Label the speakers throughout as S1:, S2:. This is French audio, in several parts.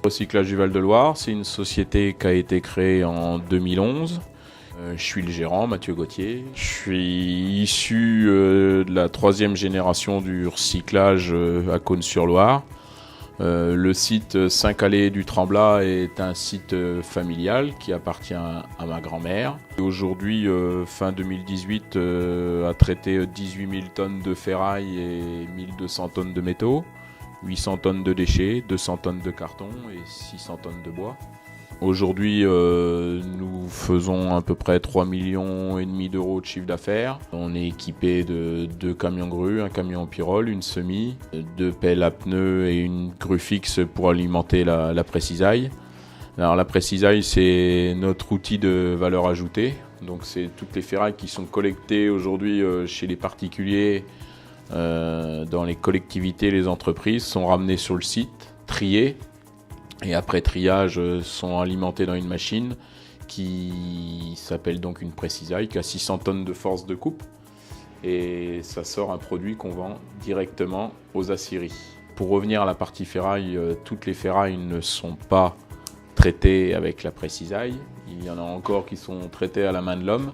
S1: Recyclage du Val-de-Loire, c'est une société qui a été créée en 2011. Je suis le gérant, Mathieu Gauthier. Je suis issu de la 3e génération du recyclage à Cosne-sur-Loire. Le site 5 Allées du Tremblat est un site familial qui appartient à ma grand-mère. Aujourd'hui, fin 2018, a traité 18 000 tonnes de ferraille et 1200 tonnes de métaux, 800 tonnes de déchets, 200 tonnes de carton et 600 tonnes de bois. Aujourd'hui, nous faisons à peu près 3,5 millions d'euros de chiffre d'affaires. On est équipé de 2 camions grues, un camion pyrole, une semi, 2 pelles à pneus et une grue fixe pour alimenter la précisaille. Alors la précisaille, c'est notre outil de valeur ajoutée. Donc c'est toutes les ferrailles qui sont collectées aujourd'hui chez les particuliers, dans les collectivités, les entreprises, sont ramenées sur le site, triées. Et après triage, sont alimentés dans une machine qui s'appelle donc une précisaille, qui a 600 tonnes de force de coupe. Et ça sort un produit qu'on vend directement aux aciéries. Pour revenir à la partie ferraille, toutes les ferrailles ne sont pas traitées avec la précisaille. Il y en a encore qui sont traitées à la main de l'homme.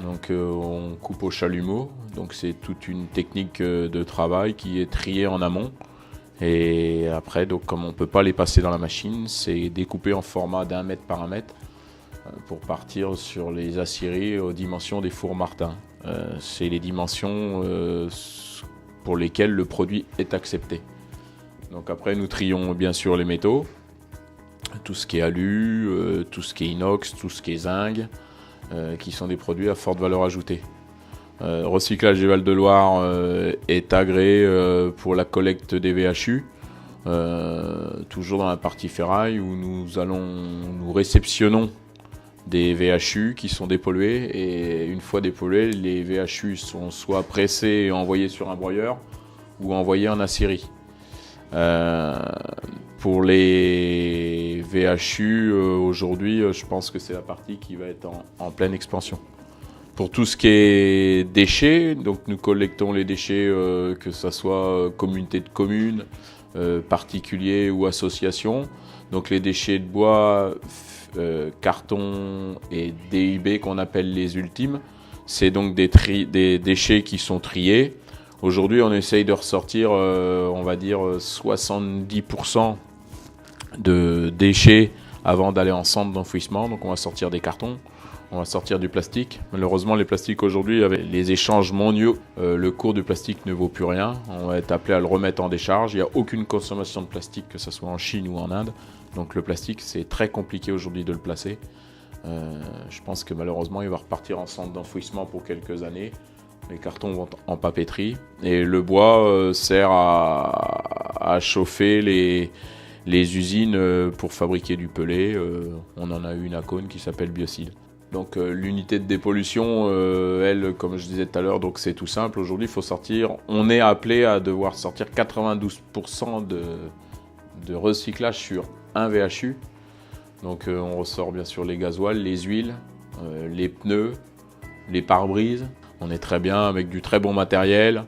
S1: Donc on coupe au chalumeau. Donc c'est toute une technique de travail qui est triée en amont. Et après, donc, comme on ne peut pas les passer dans la machine, c'est découpé en format d'1 mètre par 1 mètre pour partir sur les aciéries aux dimensions des fours Martin. C'est les dimensions pour lesquelles le produit est accepté. Donc après, nous trions bien sûr les métaux, tout ce qui est alu, tout ce qui est inox, tout ce qui est zinc, qui sont des produits à forte valeur ajoutée. Recyclage du Val-de-Loire est agréé pour la collecte des VHU, toujours dans la partie ferraille où nous réceptionnons des VHU qui sont dépollués, et une fois dépollués, les VHU sont soit pressés et envoyés sur un broyeur ou envoyés en aciérie. Pour les VHU, aujourd'hui, je pense que c'est la partie qui va être en pleine expansion. Pour tout ce qui est déchets, donc nous collectons les déchets, que ce soit communauté de communes, particuliers ou associations. Donc les déchets de bois, carton et DIB qu'on appelle les ultimes, c'est donc des déchets qui sont triés. Aujourd'hui, on essaye de ressortir, on va dire 70% de déchets avant d'aller en centre d'enfouissement. Donc on va sortir des cartons. On va sortir du plastique. Malheureusement, les plastiques aujourd'hui, avec les échanges mondiaux, le cours du plastique ne vaut plus rien. On va être appelé à le remettre en décharge. Il n'y a aucune consommation de plastique, que ce soit en Chine ou en Inde. Donc le plastique, c'est très compliqué aujourd'hui de le placer. Je pense que malheureusement, il va repartir en centre d'enfouissement pour quelques années. Les cartons vont en papeterie. Et le bois sert à chauffer les usines pour fabriquer du pellet. On en a une à Cosne qui s'appelle Biocide. Donc l'unité de dépollution, elle, comme je disais tout à l'heure, donc c'est tout simple. Aujourd'hui, il faut sortir. On est appelé à devoir sortir 92% de recyclage sur un VHU. Donc on ressort bien sûr les gasoils, les huiles, les pneus, les pare-brises. On est très bien avec du très bon matériel.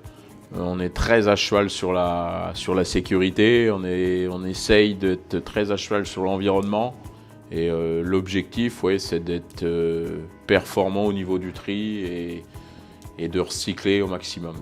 S1: On est très à cheval sur la sécurité. On essaye d'être très à cheval sur l'environnement. Et l'objectif, c'est d'être performant au niveau du tri et de recycler au maximum.